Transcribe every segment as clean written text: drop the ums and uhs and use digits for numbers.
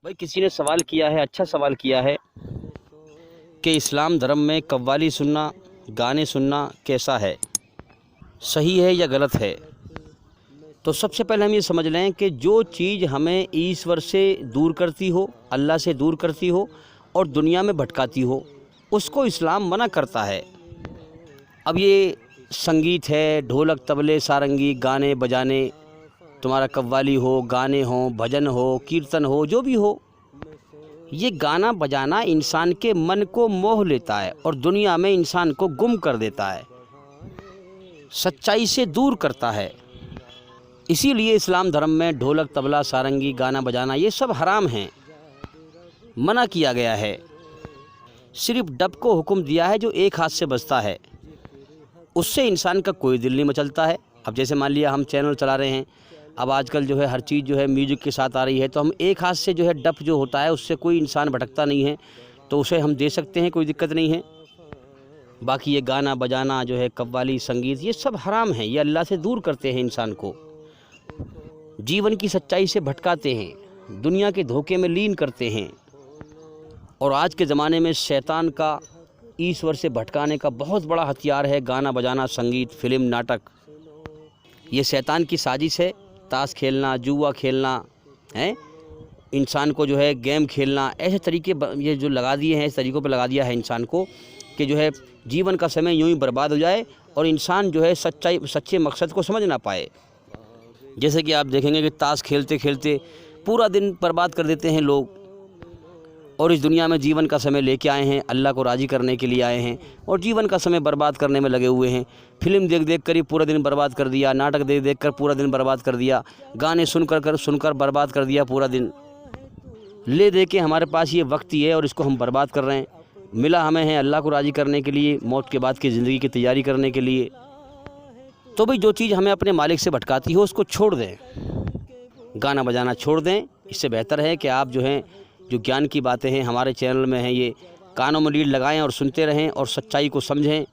भाई किसी ने सवाल किया है, अच्छा सवाल किया है कि इस्लाम धर्म में कव्वाली सुनना, गाने सुनना कैसा है, सही है या गलत है। तो सबसे पहले हम ये समझ लें कि जो चीज़ हमें ईश्वर से दूर करती हो, अल्लाह से दूर करती हो और दुनिया में भटकाती हो, उसको इस्लाम मना करता है। अब ये संगीत है, ढोलक तबले सारंगी गाने बजाने, तुम्हारा कव्वाली हो, गाने हो, भजन हो, कीर्तन हो, जो भी हो, ये गाना बजाना इंसान के मन को मोह लेता है और दुनिया में इंसान को गुम कर देता है, सच्चाई से दूर करता है। इसीलिए इस्लाम धर्म में ढोलक तबला सारंगी गाना बजाना ये सब हराम हैं, मना किया गया है। सिर्फ डब को हुक्म दिया है जो एक हाथ से बजता है, उससे इंसान का कोई दिल नहीं मचलता है। अब जैसे मान लिया हम चैनल चला रहे हैं, अब आजकल जो है हर चीज़ जो है म्यूजिक के साथ आ रही है, तो हम एक हाथ से जो है डब जो होता है उससे कोई इंसान भटकता नहीं है, तो उसे हम दे सकते हैं, कोई दिक्कत नहीं है। बाकी ये गाना बजाना जो है, कव्वाली संगीत, ये सब हराम है, ये अल्लाह से दूर करते हैं, इंसान को जीवन की सच्चाई से भटकाते हैं, दुनिया के धोखे में लीन करते हैं। और आज के ज़माने में शैतान का ईश्वर से भटकाने का बहुत बड़ा हथियार है गाना बजाना, संगीत, फिल्म, नाटक। ये शैतान की साजिश है। ताश खेलना, जुआ खेलना है, इंसान को जो है गेम खेलना, ऐसे तरीके ये जो लगा दिए हैं, इस तरीक़ों पे लगा दिया है इंसान को कि जो है जीवन का समय यूं ही बर्बाद हो जाए और इंसान जो है सच्चे मकसद को समझ ना पाए। जैसे कि आप देखेंगे कि ताश खेलते खेलते पूरा दिन बर्बाद कर देते हैं लोग, और इस दुनिया में जीवन का समय लेके आए हैं, अल्लाह को राज़ी करने के लिए आए हैं और जीवन का समय बर्बाद करने में लगे हुए हैं। फिल्म देख देख कर ही पूरा दिन बर्बाद कर दिया, नाटक देख देख कर पूरा दिन बर्बाद कर दिया, गाने सुनकर बर्बाद कर दिया पूरा दिन। ले दे के हमारे पास ये वक्त ही है और इसको हम बर्बाद कर रहे हैं। मिला हमें है अल्लाह को राज़ी करने के लिए, मौत के बाद की ज़िंदगी की तैयारी करने के लिए। तो भाई जो चीज़ हमें अपने मालिक से भटकाती हो उसको छोड़ दें, गाना बजाना छोड़ दें। इससे बेहतर है कि आप जो हैं, जो ज्ञान की बातें हैं हमारे चैनल में हैं, ये कानों में लीड लगाएं और सुनते रहें और सच्चाई को समझें।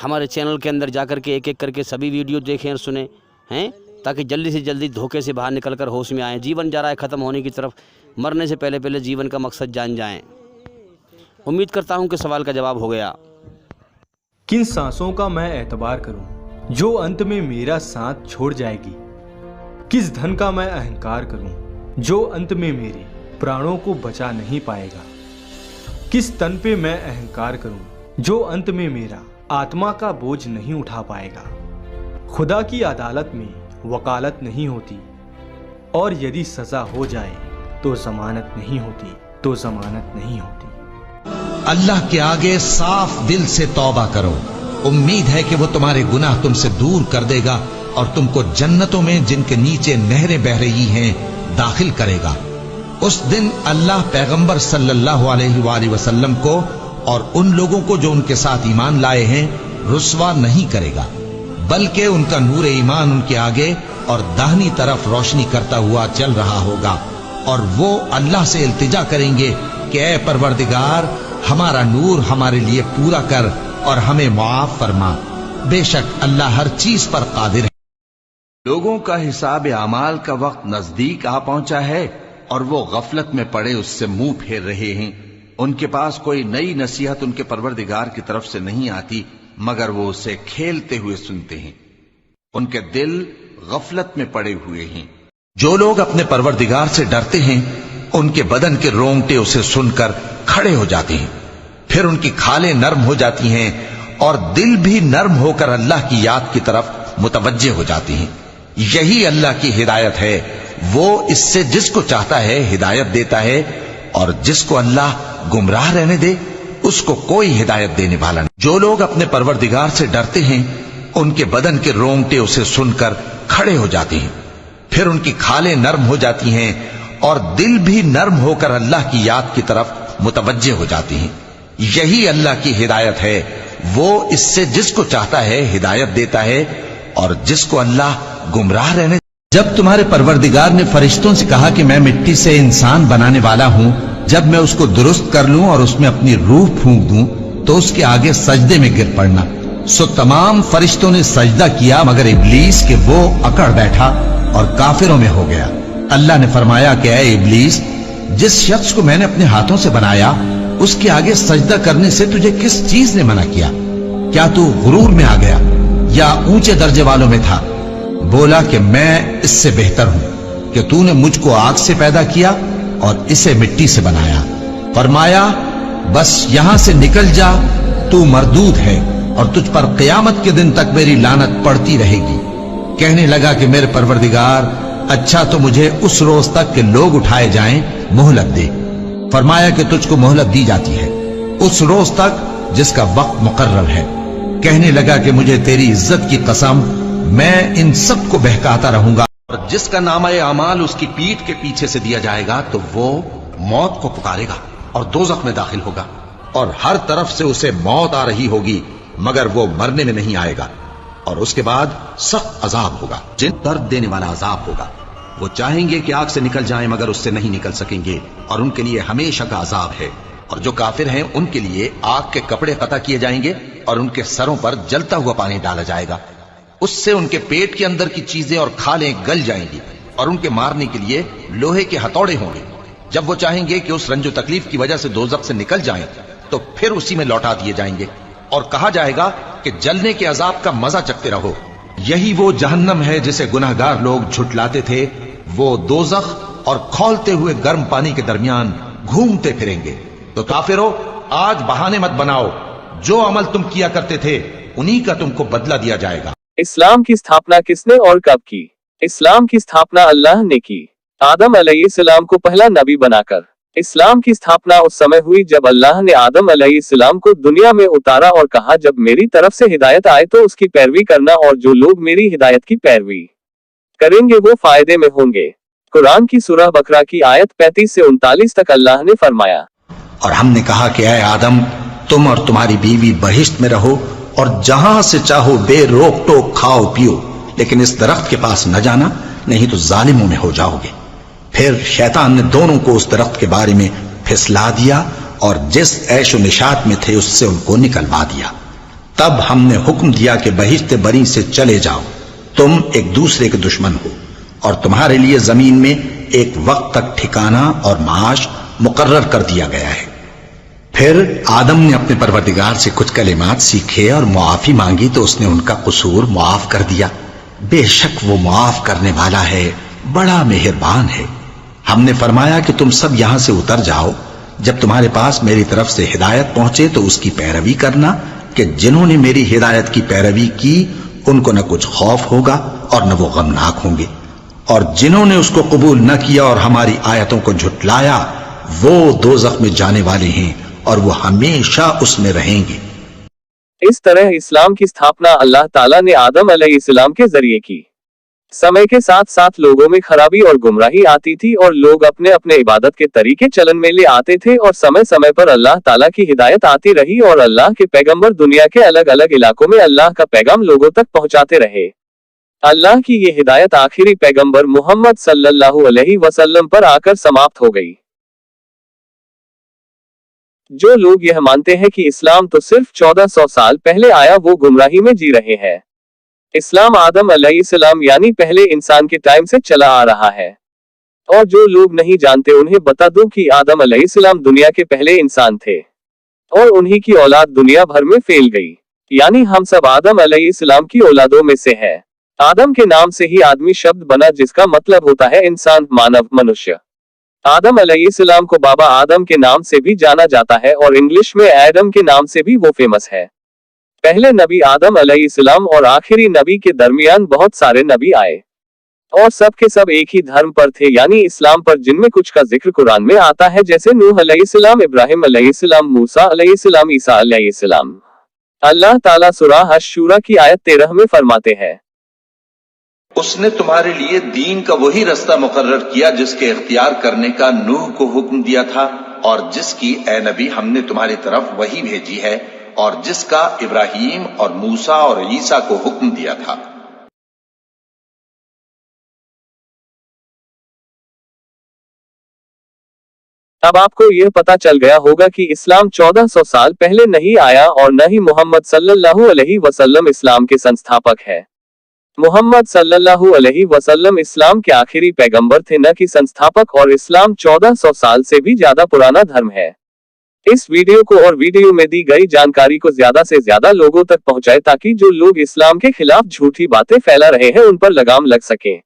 हमारे चैनल के अंदर जाकर के एक एक करके सभी वीडियो देखें और सुनें हैं, ताकि जल्दी से जल्दी धोखे से बाहर निकल कर होश में आएँ। जीवन जा रहा है ख़त्म होने की तरफ, मरने से पहले पहले जीवन का मकसद जान जाएँ। उम्मीद करता हूँ कि सवाल का जवाब हो गया। किन सांसों का मैं एतबार करूं जो अंत में मेरा साथ छोड़ जाएगी। किस धन का मैं अहंकार करूं जो अंत में मेरे प्राणों को बचा नहीं पाएगा। किस तन पे मैं अहंकार करूं जो अंत में मेरा आत्मा का बोझ नहीं उठा पाएगा। खुदा की अदालत में वकालत नहीं होती, और यदि सजा हो जाए तो जमानत नहीं होती, तो जमानत नहीं होती। अल्लाह के आगे साफ दिल से तौबा करो, उम्मीद है कि वो तुम्हारे गुनाह तुमसे दूर कर देगा और तुमको जन्नतों में जिनके नीचे नहरें बह रही हैं दाखिल करेगा। उस दिन अल्लाह पैगंबर सल्लल्लाहु अलैहि वसल्लम को और उन लोगों को जो उनके साथ ईमान लाए हैं रुस्वा नहीं करेगा, बल्कि उनका नूर ईमान उनके आगे और दाहिनी तरफ रोशनी करता हुआ चल रहा होगा, और वो अल्लाह से इल्तिजा करेंगे कि ऐ परवरदिगार, हमारा नूर हमारे लिए पूरा कर और हमें मुआफ फरमा। बेशक अल्लाह हर चीज पर कादिर है। लोगों का हिसाब आमाल का वक्त नजदीक आ पहुंचा है और वो गफलत में पड़े उससे मुंह फेर रहे हैं। उनके पास कोई नई नसीहत उनके परवरदिगार की तरफ से नहीं आती, मगर वो उसे खेलते हुए सुनते हैं। उनके दिल गफलत में पड़े हुए हैं। जो लोग अपने परवरदिगार से डरते हैं उनके बदन के रोंगटे उसे सुनकर खड़े हो जाते हैं, फिर उनकी खालें नर्म हो जाती हैं और दिल भी नर्म होकर अल्लाह की याद की तरफ मुतवज्जे हो जाती हैं। यही अल्लाह की हिदायत है। वो इससे जिसको चाहता है हिदायत देता है, और जिसको अल्लाह गुमराह रहने दे उसको कोई हिदायत देने वाला नहीं। जो लोग अपने परवरदिगार से डरते हैं उनके बदन के रोंगटे उसे सुनकर खड़े हो जाते हैं, फिर उनकी खालें नर्म हो जाती हैं और दिल भी नर्म होकर अल्लाह की याद की तरफ मुतवज्जे हो जाती हैं। यही अल्लाह की हिदायत है। वो इससे जिसको चाहता है हिदायत देता है, और जिसको अल्लाह गुमराह रहने। जब तुम्हारे परवरदिगार ने फरिश्तों से कहा कि मैं मिट्टी से इंसान बनाने वाला हूं, जब मैं उसको दुरुस्त कर लूं और उसमें अपनी रूह फूंक दूं तो उसके आगे सजदे में गिर पड़ना। सो तमाम फरिश्तों ने सजदा किया मगर इब्लीस के वो अकड़ बैठा और काफिरों में हो गया। अल्लाह ने फरमाया कि ऐ इब्लीस, जिस शख्स को मैंने अपने हाथों से बनाया उसके आगे सजदा करने से तुझे किस चीज ने मना किया? क्या तू गुरूर में आ गया या ऊंचे दर्जे वालों में था? बोला कि मैं इससे बेहतर हूं कि तूने मुझको आग से पैदा किया और इसे मिट्टी से बनाया। फरमाया बस यहां से निकल जा, तू मरदूद है और तुझ पर क़यामत के दिन तक मेरी लानत पड़ती रहेगी। कहने लगा कि मेरे परवरदिगार, अच्छा तो मुझे उस रोज तक के लोग उठाए जाएं मोहलत दे। फरमाया कि तुझको मोहलत दी जाती है उस रोज तक जिसका वक्त मुकर्रर है। कहने लगा कि मुझे तेरी इज्जत की कसम, मैं इन सब को बहकाता रहूंगा। और जिसका नामा अमाल उसकी पीठ के पीछे से दिया जाएगा तो वो मौत को पुकारेगा और दोज़ख में दाखिल होगा और हर तरफ से उसे मौत आ रही होगी मगर वो मरने में नहीं आएगा। और उसके बाद सख्त अजाब होगा, जिन दर्द देने वाला अजाब होगा। वो चाहेंगे कि आग से निकल जाएं मगर उससे नहीं निकल सकेंगे और उनके लिए हमेशा का अजाब है। और जो काफिर हैं उनके लिए आग के कपड़े कता किए जाएंगे और उनके सरों पर जलता हुआ पानी डाला जाएगा। उससे उनके पेट के अंदर की चीजें और खालें गल जाएंगी और उनके मारने के लिए लोहे के हथौड़े होंगे। जब वो चाहेंगे कि उस रंजो तकलीफ की वजह से दोज़ख से निकल जाएं तो फिर उसी में लौटा दिए जाएंगे और कहा जाएगा कि जलने के अजाब का मजा चखते रहो। यही वो जहन्नम है जिसे गुनहगार लोग झुटलाते थे। वो दोज़ख और खौलते हुए गर्म पानी के दरमियान घूमते फिरेंगे। तो काफिरों, आज बहाने मत बनाओ, जो अमल तुम किया करते थे उन्हीं का तुमको बदला दिया जाएगा। इस्लाम की स्थापना किसने और कब की? इस्लाम की स्थापना अल्लाह ने की, आदम अलैहिस्सलाम को पहला नबी बनाकर। इस्लाम की स्थापना उस समय हुई जब अल्लाह ने आदम अलैहिस्सलाम को दुनिया में उतारा और कहा, जब मेरी तरफ से हिदायत आए तो उसकी पैरवी करना और जो लोग मेरी हिदायत की पैरवी करेंगे वो फायदे में होंगे। कुरान की सूरह बकरा की आयत 35 से 39 तक अल्लाह ने फरमाया, और हमने कहा कि ऐ आदम, तुम और तुम्हारी बीवी बहिश्त में रहो और जहां से चाहो बेरोक टोक खाओ पियो, लेकिन इस दरख्त के पास न जाना, नहीं तो जालिमों में हो जाओगे। फिर शैतान ने दोनों को उस दरख्त के बारे में फिसला दिया और जिस ऐशो निशात में थे उससे उनको निकलवा दिया। तब हमने हुक्म दिया कि बहिश्त बरी से चले जाओ, तुम एक दूसरे के दुश्मन हो और तुम्हारे लिए जमीन में एक वक्त तक ठिकाना और माश मुकर्रर कर दिया गया है। फिर आदम ने अपने परवरदिगार से कुछ कलिमात सीखे और मुआफी मांगी तो उसने उनका कसूर मुआफ कर दिया। बेशक वो मुआफ करने वाला है, बड़ा मेहरबान है। हमने फरमाया कि तुम सब यहां से उतर जाओ, जब तुम्हारे पास मेरी तरफ से हिदायत पहुंचे तो उसकी पैरवी करना कि जिन्होंने मेरी हिदायत की पैरवी की उनको न कुछ खौफ होगा और न वो गमनाक होंगे, और जिन्होंने उसको कबूल न किया और हमारी आयतों को झुटलाया वो दोज़ख में जाने वाले हैं और वो हमेशा उसमें रहेंगे। इस तरह इस्लाम की स्थापना अल्लाह ताला ने आदम अलैहिस्सलाम के जरिए की। समय के साथ साथ लोगों में खराबी और गुमराही आती थी और लोग अपने अपने इबादत के तरीके चलन में ले आते थे और समय समय पर अल्लाह ताला की हिदायत आती रही और अल्लाह के पैगंबर दुनिया के अलग अलग इलाकों में अल्लाह का पैगाम लोगों तक पहुंचाते रहे। अल्लाह की ये हिदायत आखिरी पैगंबर मोहम्मद सल्लल्लाहु अलैहि वसल्लम पर आकर समाप्त हो गई। जो लोग यह मानते हैं कि इस्लाम तो सिर्फ 1400 साल पहले आया, वो गुमराही में जी रहे हैं। इस्लाम आदम अलैहिस्सलाम यानी पहले इंसान के टाइम से चला आ रहा है। और जो लोग नहीं जानते उन्हें बता दूं कि आदम अलैहिस्सलाम दुनिया के पहले इंसान थे और उन्हीं की औलाद दुनिया भर में फैल गई, यानी हम सब आदम अलैहिस्सलाम की औलादों में से है। आदम के नाम से ही आदमी शब्द बना जिसका मतलब होता है इंसान, मानव, मनुष्य। आदम अलैहिस्सलाम को बाबा आदम के नाम से भी जाना जाता है और इंग्लिश में एडम के नाम से भी वो फेमस है। पहले नबी आदम अलैहिस्सलाम और आखिरी नबी के दरमियान बहुत सारे नबी आए और सब के सब एक ही धर्म पर थे, यानी इस्लाम पर, जिनमें कुछ का जिक्र कुरान में आता है, जैसे नूह अलैहिस्सलाम, इब्राहिम अलैहिस्सलाम, मूसा अलैहिस्सलाम, ईसा अलैहिस्सलाम। अल्लाह ताला सूरह अश-शूरा की आयत 13 में फरमाते हैं, उसने तुम्हारे लिए दीन का वही रास्ता मुकर्रर किया जिसके इख्तियार करने का नूह को हुक्म दिया था और जिसकी ए नबी हमने तुम्हारी तरफ वही भेजी है और जिसका इब्राहिम और मूसा और ईसा को हुक्म दिया था। अब आपको यह पता चल गया होगा कि इस्लाम 1400 साल पहले नहीं आया और न ही मोहम्मद सल्लल्लाहु अलैहि वसल्लम इस्लाम के संस्थापक है। मोहम्मद सल्लल्लाहु अलैहि वसल्लम इस्लाम के आखिरी पैगंबर थे, न कि संस्थापक, और इस्लाम 1400 साल से भी ज्यादा पुराना धर्म है। इस वीडियो को और वीडियो में दी गई जानकारी को ज्यादा से ज्यादा लोगों तक पहुंचाएं ताकि जो लोग इस्लाम के खिलाफ झूठी बातें फैला रहे हैं उन पर लगाम लग सके।